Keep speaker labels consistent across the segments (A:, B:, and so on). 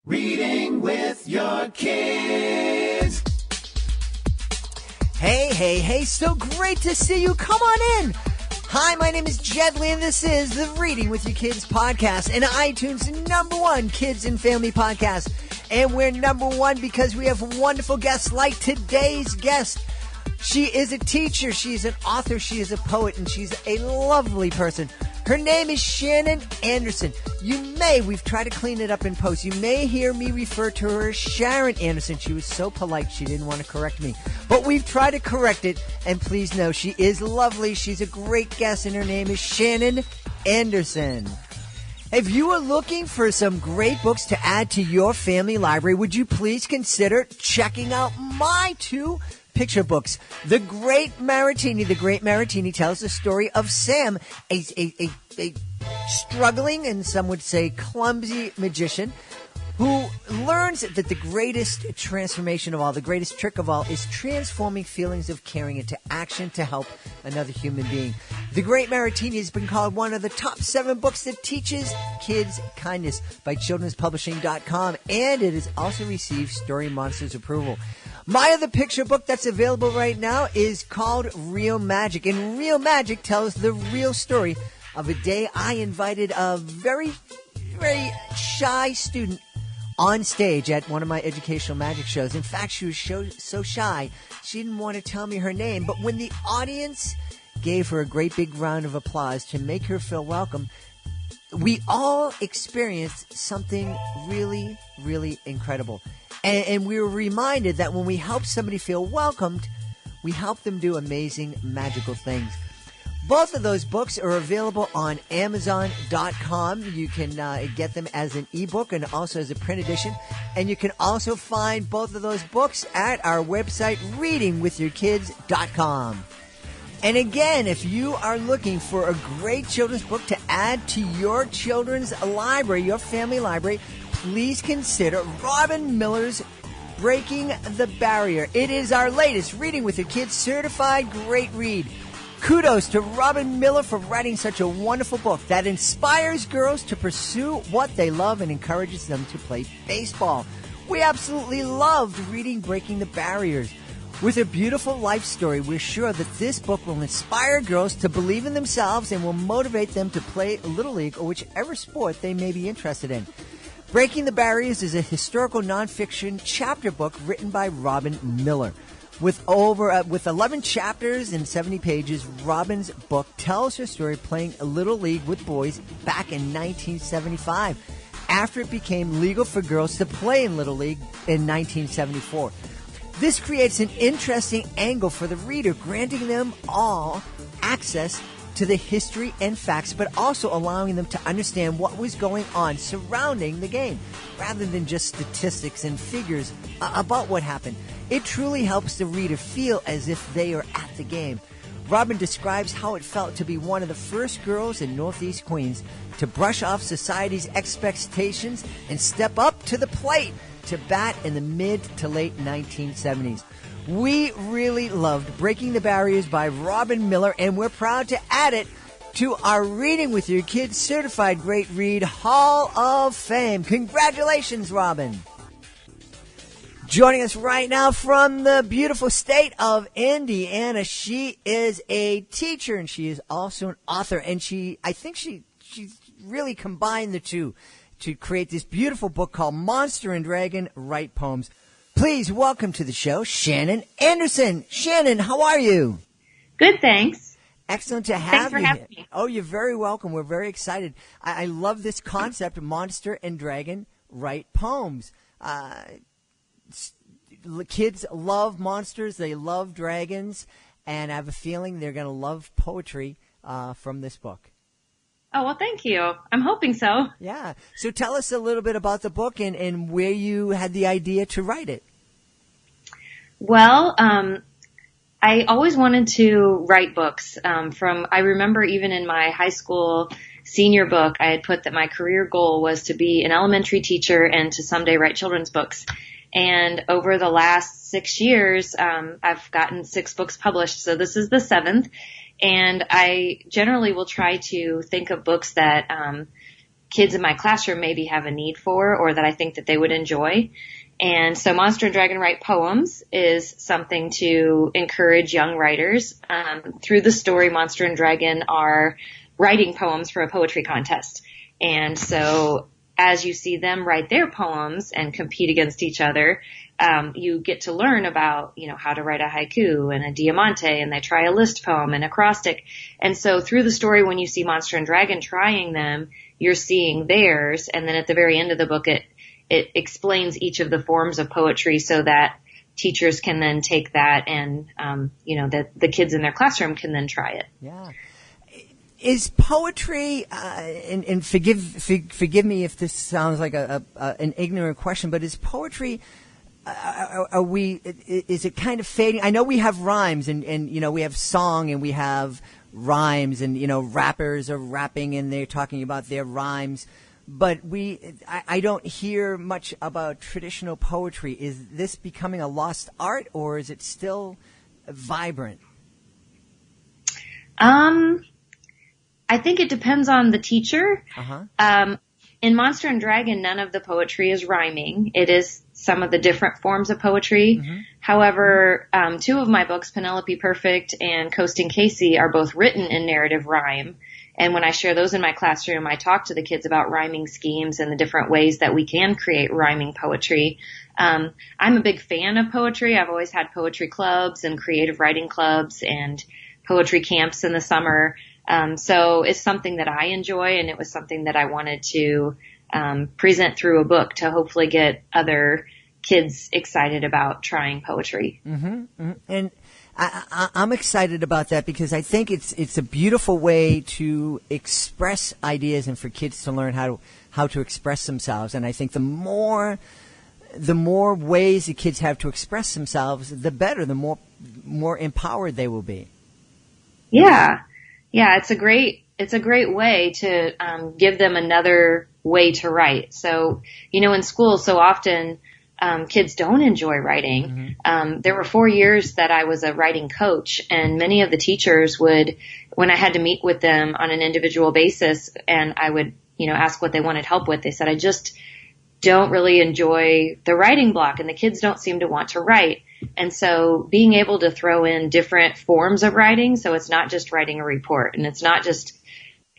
A: Reading with your kids.
B: Hey, so great to see you. Come on in. Hi, my name is Jed Lee, and this is the Reading with Your Kids podcast, and iTunes' #1 kids and family podcast. And we're #1 because we have wonderful guests like today's guest. She is a teacher, she's an author, she is a poet, and she's a lovely person. Her name is Shannon Anderson. We've tried to clean it up in post. You may hear me refer to her as Sharon Anderson. She was so polite, she didn't want to correct me. But we've tried to correct it, and please know she is lovely. She's a great guest, and her name is Shannon Anderson. If you are looking for some great books to add to your family library, would you please consider checking out my 2 picture books. The Great Maritini tells the story of Sam, a struggling and some would say clumsy magician who learns that the greatest transformation of all, the greatest trick of all, is transforming feelings of caring into action to help another human being. The Great Maritini has been called one of the top 7 books that teaches kids kindness by childrenspublishing.com, and it has also received Story Monsters approval. My other picture book that's available right now is called Real Magic. And Real Magic tells the real story of a day I invited a very, very shy student on stage at one of my educational magic shows. In fact, she was so shy, she didn't want to tell me her name. But when the audience gave her a great big round of applause to make her feel welcome, we all experienced something really, really incredible. And we were reminded that when we help somebody feel welcomed, we help them do amazing, magical things. Both of those books are available on Amazon.com. You can get them as an ebook and also as a print edition. And you can also find both of those books at our website, readingwithyourkids.com. And again, if you are looking for a great children's book to add to your children's library, your family library, please consider Robin Miller's Breaking the Barrier. It is our latest Reading with Your Kids certified great read. Kudos to Robin Miller for writing such a wonderful book that inspires girls to pursue what they love and encourages them to play baseball. We absolutely loved reading Breaking the Barriers. With a beautiful life story, we're sure that this book will inspire girls to believe in themselves and will motivate them to play Little League or whichever sport they may be interested in. Breaking the Barriers is a historical nonfiction chapter book written by Robin Miller. With 11 chapters and 70 pages, Robin's book tells her story playing Little League with boys back in 1975, after it became legal for girls to play in Little League in 1974. This creates an interesting angle for the reader, granting them all access to the history and facts, but also allowing them to understand what was going on surrounding the game, rather than just statistics and figures about what happened. It truly helps the reader feel as if they are at the game. Robin describes how it felt to be one of the first girls in Northeast Queens to brush off society's expectations and step up to the plate to bat in the mid to late 1970s. We really loved Breaking the Barriers by Robin Miller, and we're proud to add it to our Reading with Your Kids certified great read Hall of Fame. Congratulations, Robin. Joining us right now from the beautiful state of Indiana, she is a teacher and she is also an author, and I think she's really combined the two to create this beautiful book called Monster and Dragon Write Poems. Please welcome to the show, Shannon Anderson. Shannon, how are you?
C: Good, thanks.
B: Excellent to have you.
C: Thanks for having me.
B: Oh, you're very welcome. We're very excited. I love this concept, Monster and Dragon Write Poems. Kids love monsters. They love dragons. And I have a feeling they're going to love poetry from this book.
C: Oh, well, thank you. I'm hoping so.
B: Yeah. So tell us a little bit about the book and where you had the idea to write it.
C: Well, I always wanted to write books. I remember even in my high school senior book, I had put that my career goal was to be an elementary teacher and to someday write children's books. And over the last 6 years, I've gotten 6 books published. So this is the 7th. And I generally will try to think of books that kids in my classroom maybe have a need for, or that I think that they would enjoy. And so Monster and Dragon Write Poems is something to encourage young writers. Through the story, Monster and Dragon are writing poems for a poetry contest. And so as you see them write their poems and compete against each other, you get to learn about, how to write a haiku and a diamante, and they try a list poem and acrostic. And so through the story, when you see Monster and Dragon trying them, you're seeing theirs. And then at the very end of the book, it explains each of the forms of poetry so that teachers can then take that and, that the kids in their classroom can then try it.
B: Yeah. Is poetry, and forgive me if this sounds like an ignorant question, but is poetry, is it kind of fading? I know we have rhymes and we have song and we have rhymes and, rappers are rapping and they're talking about their rhymes. But I don't hear much about traditional poetry. Is this becoming a lost art, or is it still vibrant?
C: I think it depends on the teacher.
B: Uh-huh.
C: In Monster and Dragon, none of the poetry is rhyming. It is some of the different forms of poetry. Mm-hmm. However, two of my books, Penelope Perfect and Coasting Casey, are both written in narrative rhyme. And when I share those in my classroom, I talk to the kids about rhyming schemes and the different ways that we can create rhyming poetry. I'm a big fan of poetry. I've always had poetry clubs and creative writing clubs and poetry camps in the summer. So it's something that I enjoy, and it was something that I wanted to present through a book to hopefully get other kids excited about trying poetry.
B: Mm-hmm, mm-hmm. And I'm excited about that because I think it's a beautiful way to express ideas and for kids to learn how to express themselves. And I think the more ways the kids have to express themselves, the better, the more empowered they will be.
C: Yeah. Yeah, it's a great way to give them another way to write. So, in school, so often kids don't enjoy writing. Mm-hmm. There were 4 years that I was a writing coach, and many of the teachers would, when I had to meet with them on an individual basis, and I would, ask what they wanted help with, they said, I just don't really enjoy the writing block, and the kids don't seem to want to write. And so being able to throw in different forms of writing, so it's not just writing a report, and it's not just,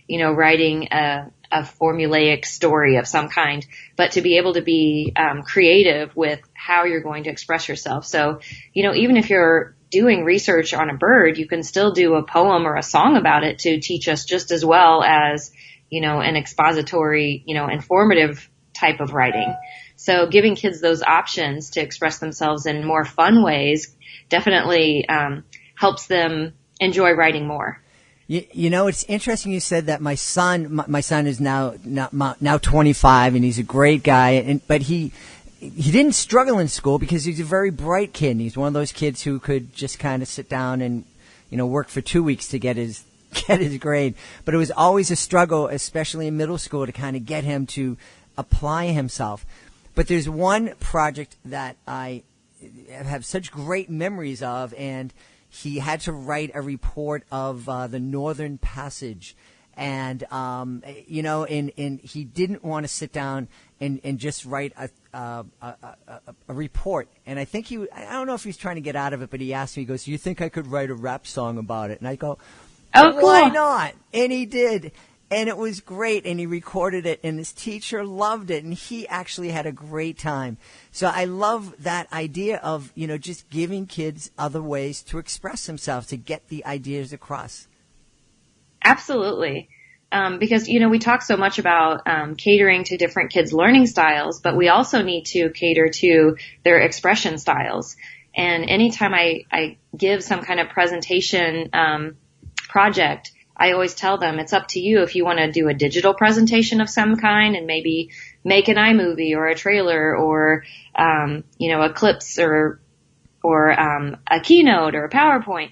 C: writing a formulaic story of some kind, but to be able to be creative with how you're going to express yourself. So, even if you're doing research on a bird, you can still do a poem or a song about it to teach us just as well as, an expository, informative type of writing. So giving kids those options to express themselves in more fun ways definitely helps them enjoy writing more.
B: It's interesting you said that. My son is now 25, and he's a great guy. But he didn't struggle in school because he's a very bright kid. And he's one of those kids who could just kind of sit down and work for 2 weeks to get his grade. But it was always a struggle, especially in middle school, to kind of get him to apply himself. But there's one project that I have such great memories of, and he had to write a report of the Northern Passage. And, and he didn't want to sit down and just write a report. And I think I don't know if he was trying to get out of it, but he asked me, he goes, do you think I could write a rap song about it? And I go,
C: oh, cool.
B: Why not? And he did. And it was great, and he recorded it, and his teacher loved it, and he actually had a great time. So I love that idea of, just giving kids other ways to express themselves, to get the ideas across.
C: Absolutely. Because, we talk so much about catering to different kids' learning styles, but we also need to cater to their expression styles. And anytime I give some kind of presentation project, I always tell them it's up to you if you want to do a digital presentation of some kind and maybe make an iMovie or a trailer or, a clips or a keynote or a PowerPoint.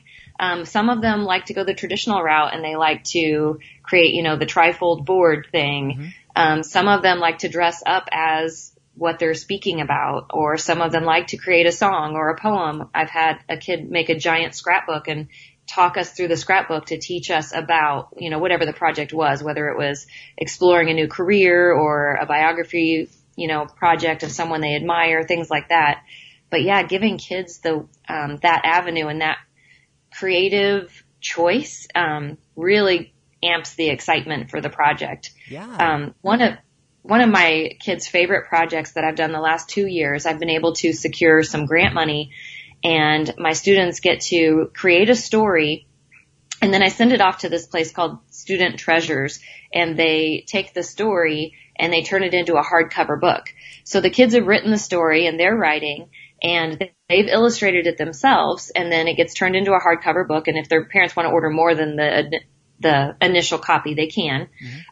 C: Some of them like to go the traditional route and they like to create, the trifold board thing. Mm-hmm. Some of them like to dress up as what they're speaking about, or some of them like to create a song or a poem. I've had a kid make a giant scrapbook and talk us through the scrapbook to teach us about, whatever the project was, whether it was exploring a new career or a biography, project of someone they admire, things like that. But yeah, giving kids that avenue and that creative choice, really amps the excitement for the project.
B: Yeah.
C: One of my kids' favorite projects that I've done the last 2 years, I've been able to secure some grant money, and my students get to create a story, and then I send it off to this place called Student Treasures, and they take the story and they turn it into a hardcover book. So the kids have written the story and they're writing, and they've illustrated it themselves, and then it gets turned into a hardcover book, and if their parents want to order more than the initial copy, they can.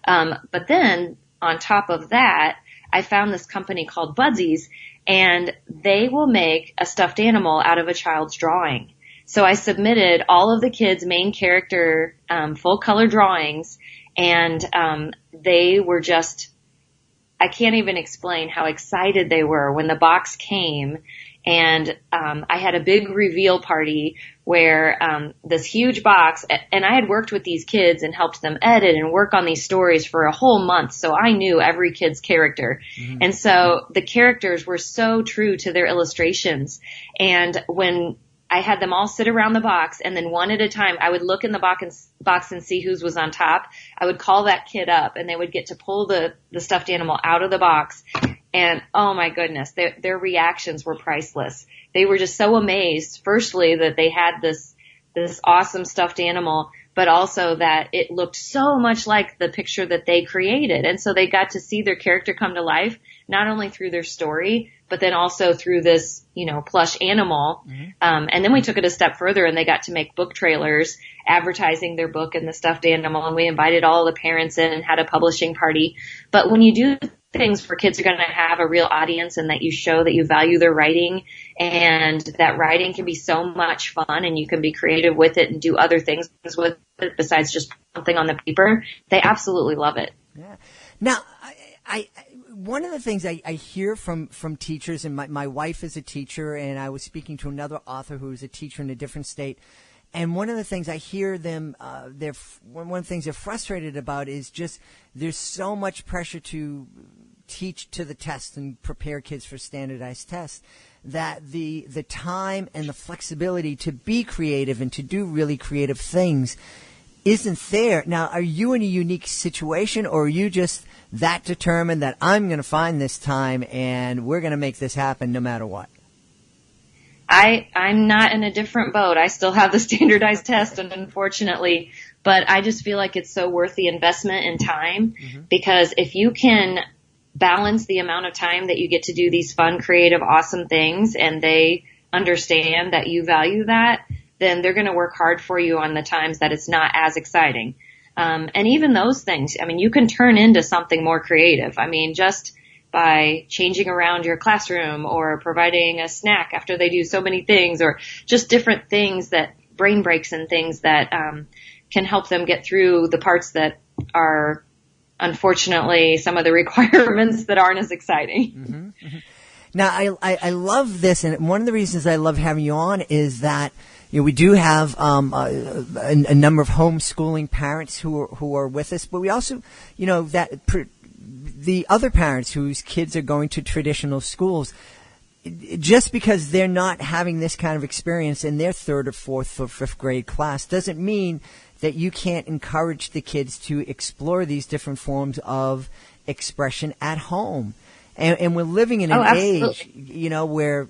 C: Mm-hmm. But then on top of that, I found this company called Budsies, and they will make a stuffed animal out of a child's drawing. So I submitted all of the kids' main character full color drawings, and they were just, I can't even explain how excited they were when the box came. And I had a big reveal party where this huge box, and I had worked with these kids and helped them edit and work on these stories for a whole month, so I knew every kid's character. Mm-hmm. And so the characters were so true to their illustrations. And when I had them all sit around the box, and then one at a time, I would look in the box and see whose was on top. I would call that kid up, and they would get to pull the stuffed animal out of the box. And oh my goodness, their reactions were priceless. They were just so amazed, firstly, that they had this awesome stuffed animal, but also that it looked so much like the picture that they created. And so they got to see their character come to life, not only through their story, but then also through this, plush animal. Mm-hmm. And then we took it a step further, and they got to make book trailers advertising their book and the stuffed animal. And we invited all the parents in and had a publishing party. But when you do things where kids are going to have a real audience, and that you show that you value their writing, and that writing can be so much fun, and you can be creative with it and do other things with it besides just something on the paper, they absolutely love it.
B: Yeah. Now, I one of the things I hear from teachers, and my wife is a teacher, and I was speaking to another author who is a teacher in a different state, and one of the things I hear them, one of the things they're frustrated about is just there's so much pressure to teach to the test and prepare kids for standardized tests that the time and the flexibility to be creative and to do really creative things isn't there. Now, are you in a unique situation, or are you just that determined that I'm going to find this time and we're going to make this happen no matter what?
C: I'm not in a different boat. I still have the standardized test, and unfortunately, but I just feel like it's so worth the investment in time, mm-hmm. because if you can balance the amount of time that you get to do these fun, creative, awesome things, and they understand that you value that, then they're going to work hard for you on the times that it's not as exciting. And even those things, you can turn into something more creative. Just by changing around your classroom, or providing a snack after they do so many things, or just different things, that brain breaks and things that can help them get through the parts that are, unfortunately, some of the requirements that aren't as exciting.
B: Mm-hmm, mm-hmm. Now, I love this, and one of the reasons I love having you on is that we do have a number of homeschooling parents who are with us, but we also, the other parents whose kids are going to traditional schools, just because they're not having this kind of experience in their third or fourth or fifth grade class doesn't mean that you can't encourage the kids to explore these different forms of expression at home. And we're living in an age, where,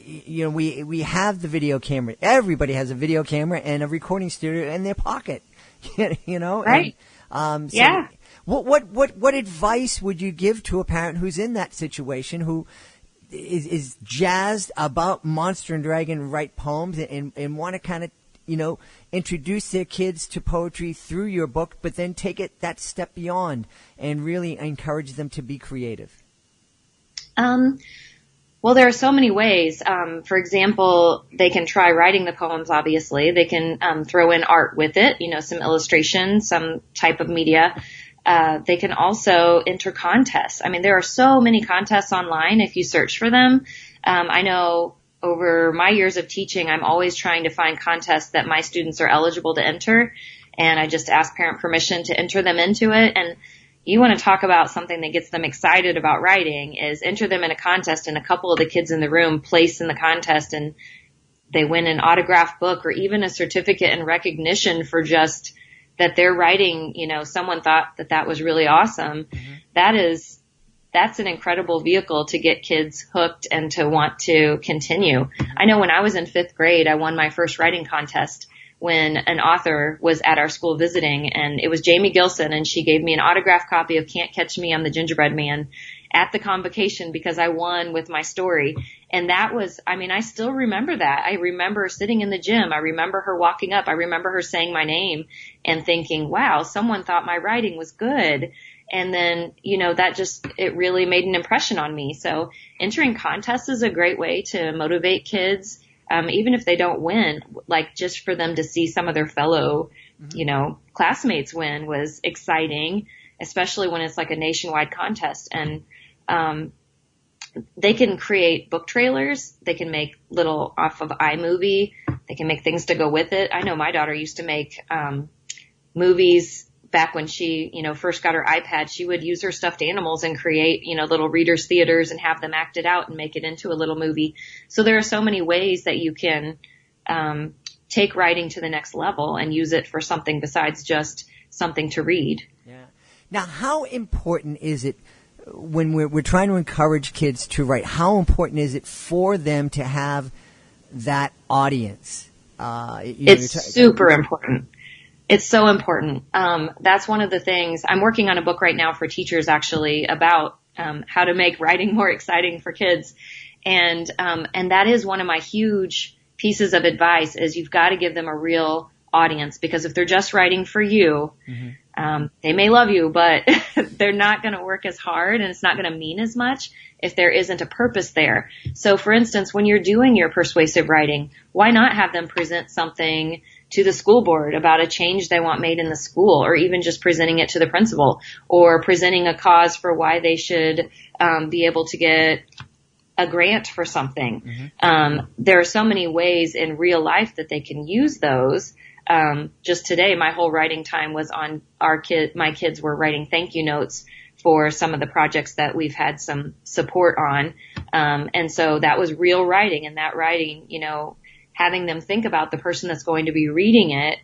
B: we have the video camera. Everybody has a video camera and a recording studio in their pocket,
C: Right.
B: And,
C: yeah.
B: What advice would you give to a parent who's in that situation, who is jazzed about Monster and Dragon write poems and want to kind of, introduce their kids to poetry through your book, but then take it that step beyond and really encourage them to be creative?
C: Well, there are so many ways. For example, they can try writing the poems, obviously. They can throw in art with it, some illustration, some type of media. They can also enter contests. There are so many contests online if you search for them. I know over my years of teaching, I'm always trying to find contests that my students are eligible to enter. And I just ask parent permission to enter them into it. And you want to talk about something that gets them excited about writing is enter them in a contest, and a couple of the kids in the room place in the contest and they win an autographed book or even a certificate and recognition for just that they're writing, someone thought that was really awesome. Mm-hmm. That's an incredible vehicle to get kids hooked and to want to continue. Mm-hmm. I know when I was in 5th grade, I won my first writing contest when an author was at our school visiting, and it was Jamie Gilson, and she gave me an autographed copy of Can't Catch Me, I'm the Gingerbread Man at the convocation because I won with my story. And that was, I still remember that. I remember sitting in the gym. I remember her walking up. I remember her saying my name and thinking, wow, someone thought my writing was good. And then, it really made an impression on me. So entering contests is a great way to motivate kids. Even if they don't win, like just for them to see some of their fellow, classmates win was exciting, especially when it's like a nationwide contest. And, they can create book trailers. They can make little off of iMovie. They can make things to go with it. I know my daughter used to make, movies back when she, first got her iPad. She would use her stuffed animals and create, little readers theaters and have them acted out and make it into a little movie. So there are so many ways that you can, take writing to the next level and use it for something besides just something to read.
B: Yeah. Now, how important is it when we're trying to encourage kids to write? How important is it for them to have that audience?
C: It's super important. It's so important. That's one of the things. I'm working on a book right now for teachers actually about how to make writing more exciting for kids. And that is one of my huge pieces of advice is you've got to give them a real audience, because if they're just writing for you, they may love you, but they're not going to work as hard and it's not going to mean as much if there isn't a purpose there. So for instance, when you're doing your persuasive writing, why not have them present something to the school board about a change they want made in the school, or even just presenting it to the principal, or presenting a cause for why they should be able to get a grant for something. There are so many ways in real life that they can use those. Just today, my whole writing time was on my kids were writing thank you notes for some of the projects that we've had some support on. And so that was real writing, and that writing, having them think about the person that's going to be reading it,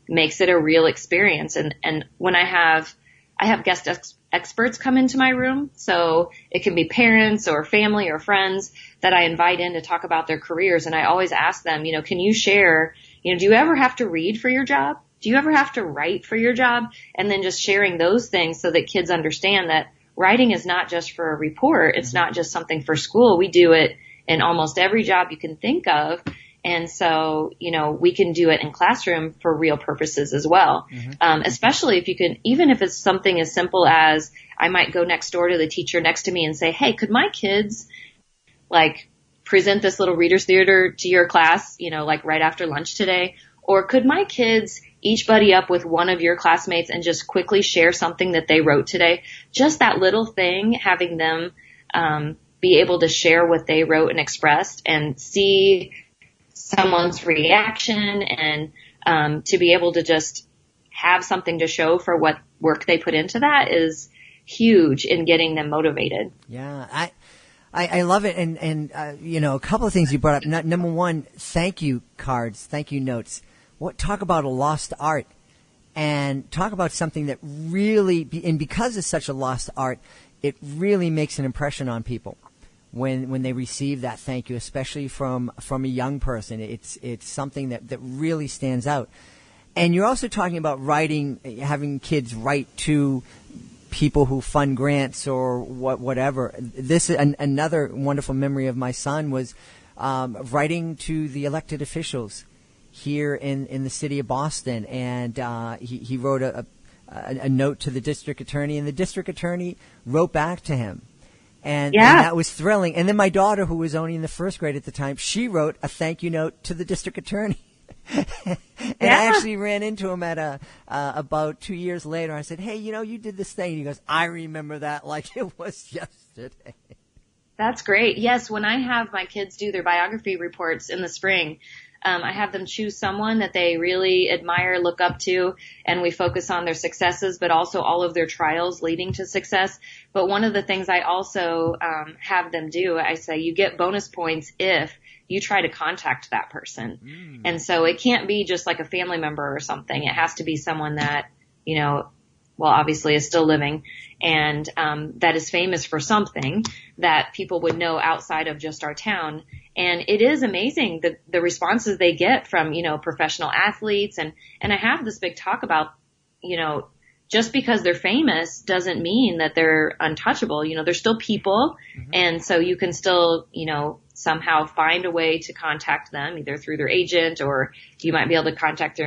C: makes it a real experience. And when I have guest experts come into my room, so it can be parents or family or friends that I invite in to talk about their careers. And I always ask them, can you share, do you ever have to read for your job? Do you ever have to write for your job? And then just sharing those things so that kids understand that writing is not just for a report. It's not just something for school. We do it in almost every job you can think of. And so, we can do it in classroom for real purposes as well. Especially if you can, even if it's something as simple as I might go next door to the teacher next to me and say, hey, could my kids present this little readers theater to your class, right after lunch today? Or could my kids each buddy up with one of your classmates and just quickly share something that they wrote today? Just that little thing, having them, be able to share what they wrote and expressed and see someone's reaction, and to be able to just have something to show for what work they put into that is huge in getting them motivated.
B: Yeah, I love it. And a couple of things you brought up. Number one, thank you cards, thank you notes. Talk about a lost art, and talk about something that really, and because it's such a lost art, it really makes an impression on people when they receive that thank you, especially from a young person. It's something that really stands out. And you're also talking about writing, having kids write to people who fund grants or whatever. This another wonderful memory of my son was writing to the elected officials here in the city of Boston, and he wrote a note to the district attorney, and the district attorney wrote back to him. And that was thrilling. And then my daughter, who was only in the 1st grade at the time, she wrote a thank you note to the district attorney. And I actually ran into him at about 2 years later. I said, hey, you did this thing. And he goes, I remember that like it was yesterday.
C: That's great. Yes, when I have my kids do their biography reports in the spring, I have them choose someone that they really admire, look up to, and we focus on their successes, but also all of their trials leading to success. But one of the things I also have them do, I say, you get bonus points if you try to contact that person. And so it can't be just like a family member or something. It has to be someone that, well, obviously is still living and that is famous for something that people would know outside of just our town. And it is amazing the responses they get from, professional athletes. And I have this big talk about, just because they're famous doesn't mean that they're untouchable. They're still people. And so you can still, somehow find a way to contact them either through their agent or you might be able to contact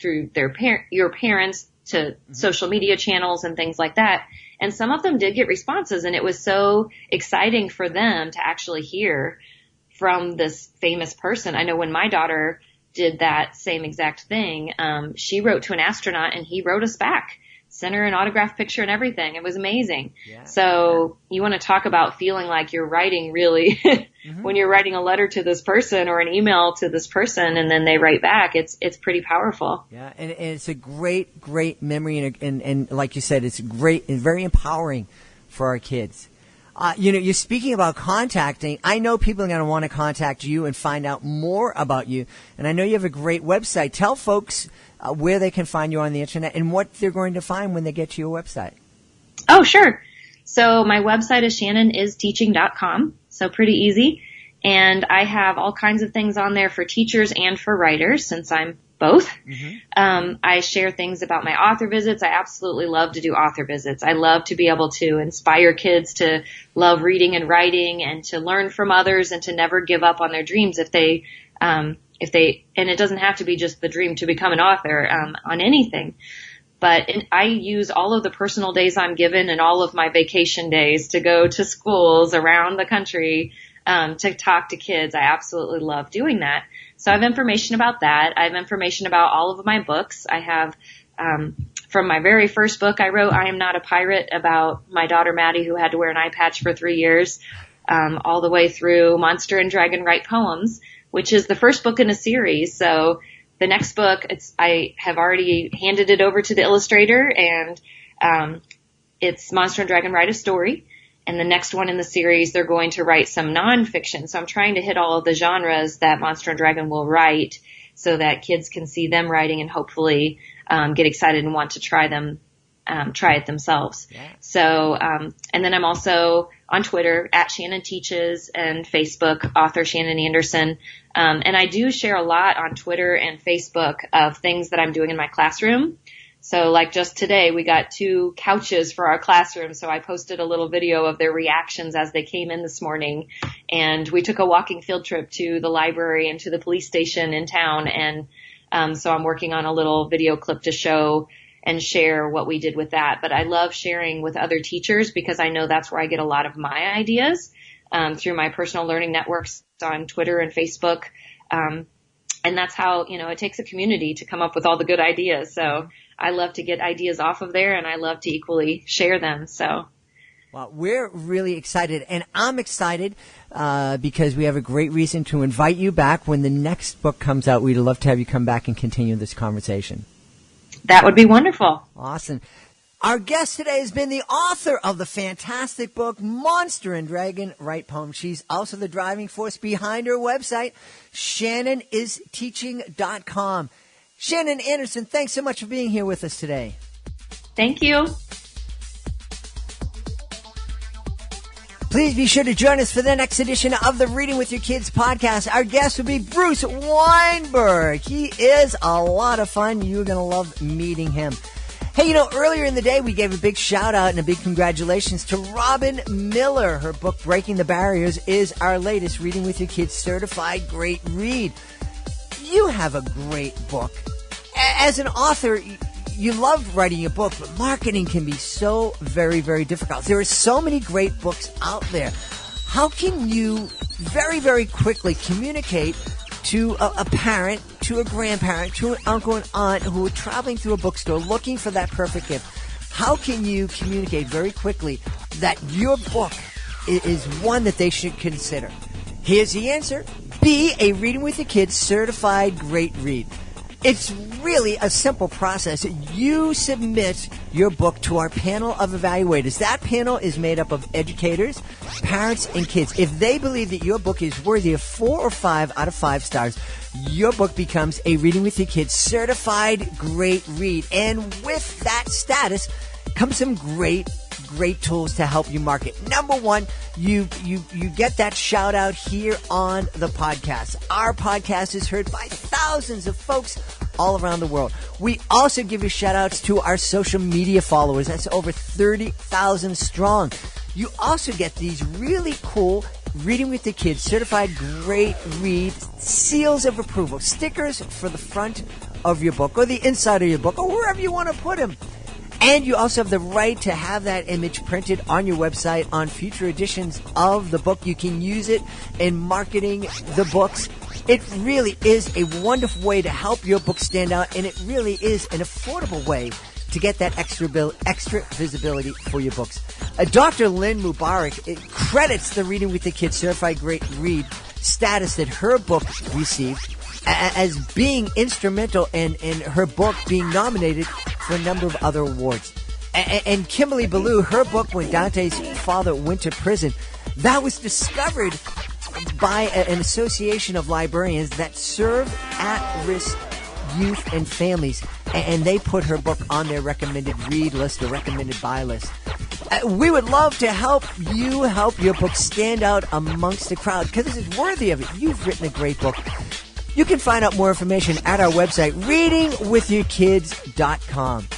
C: through your parents to social media channels and things like that. And some of them did get responses, and it was so exciting for them to actually hear from this famous person. I know when my daughter did that same exact thing, she wrote to an astronaut and he wrote us back, sent her an autographed picture and everything. It was amazing. Yeah. So you want to talk about feeling like you're writing really when you're writing a letter to this person or an email to this person and then they write back, it's pretty powerful.
B: Yeah. And it's a great memory. And like you said, it's great and very empowering for our kids. You're speaking about contacting. I know people are going to want to contact you and find out more about you. And I know you have a great website. Tell folks where they can find you on the internet and what they're going to find when they get to your website.
C: Oh, sure. So my website is shannoниsteaching.com. So pretty easy. And I have all kinds of things on there for teachers and for writers since I'm both. I share things about my author visits. I absolutely love to do author visits. I love to be able to inspire kids to love reading and writing and to learn from others and to never give up on their dreams if they, and it doesn't have to be just the dream to become an author, on anything. But I use all of the personal days I'm given and all of my vacation days to go to schools around the country, to talk to kids. I absolutely love doing that. So I have information about that. I have information about all of my books. I have, from my very first book I wrote, I Am Not a Pirate, about my daughter Maddie who had to wear an eye patch for 3 years, all the way through Monster and Dragon Write Poems, which is the first book in a series. So the next book, I have already handed it over to the illustrator, and it's Monster and Dragon Write a Story. And the next one in the series, they're going to write some nonfiction. So I'm trying to hit all of the genres that Monster and Dragon will write so that kids can see them writing and hopefully get excited and want to try it themselves. Yeah. So, and then I'm also on Twitter at Shannon Teaches and Facebook, author Shannon Anderson. And I do share a lot on Twitter and Facebook of things that I'm doing in my classroom. So like just today, we got 2 couches for our classroom. So I posted a little video of their reactions as they came in this morning. And we took a walking field trip to the library and to the police station in town. And so I'm working on a little video clip to show and share what we did with that. But I love sharing with other teachers because I know that's where I get a lot of my ideas, through my personal learning networks on Twitter and Facebook. And that's how, it takes a community to come up with all the good ideas. So I love to get ideas off of there, and I love to equally share them. So,
B: well, we're really excited, and I'm excited because we have a great reason to invite you back when the next book comes out. We'd love to have you come back and continue this conversation.
C: That would be wonderful.
B: Awesome. Our guest today has been the author of the fantastic book, Monster and Dragon Write Poems. She's also the driving force behind her website, ShannonIsTeaching.com. Shannon Anderson, thanks so much for being here with us today.
C: Thank you.
B: Please be sure to join us for the next edition of the Reading with Your Kids podcast. Our guest will be Bruce Weinberg. He is a lot of fun. You're going to love meeting him. Hey, earlier in the day, we gave a big shout out and a big congratulations to Robin Miller. Her book, Breaking the Barriers, is our latest Reading with Your Kids certified great read. You have a great book. As an author, you love writing a book, but marketing can be so very, very difficult. There are so many great books out there. How can you very, very quickly communicate to a parent, to a grandparent, to an uncle and aunt who are traveling through a bookstore looking for that perfect gift? How can you communicate very quickly that your book is one that they should consider? Here's the answer. Be a Reading with Your Kids certified great read. It's really a simple process. You submit your book to our panel of evaluators. That panel is made up of educators, parents, and kids. If they believe that your book is worthy of 4 or 5 out of 5 stars, your book becomes a Reading with Your Kids certified great read. And with that status comes some great tools to help you market. Number one, you get that shout out here on the podcast. Our podcast is heard by thousands of folks all around the world. We also give you shout outs to our social media followers. That's over 30,000 strong. You also get these really cool Reading with the Kids certified great read seals of approval, stickers for the front of your book or the inside of your book or wherever you want to put them. And you also have the right to have that image printed on your website on future editions of the book. You can use it in marketing the books. It really is a wonderful way to help your book stand out, and it really is an affordable way to get that extra visibility for your books. Dr. Lynn Mubarak credits the Reading with the Kids certified great read status that her book received as being instrumental in her book being nominated for a number of other awards. And Kimberly Ballou, her book, When Dante's Father Went to Prison, that was discovered by an association of librarians that serve at-risk youth and families, and they put her book on their recommended read list or recommended buy list. We would love to help you help your book stand out amongst the crowd because this is worthy of it. You've written a great book. You can find out more information at our website, readingwithyourkids.com.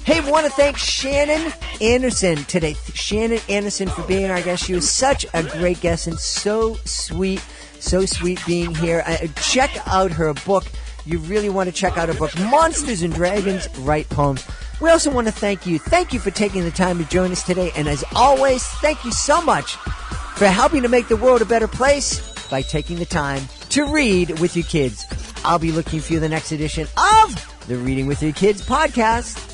B: Hey, we want to thank Shannon Anderson today. Shannon Anderson for being our guest. She was such a great guest and so sweet being here. Check out her book. You really want to check out her book, Monsters and Dragons Write Poems. We also want to thank you. Thank you for taking the time to join us today. And as always, thank you so much for helping to make the world a better place by taking the time to read with your kids. I'll be looking for you in the next edition of the Reading with Your Kids podcast.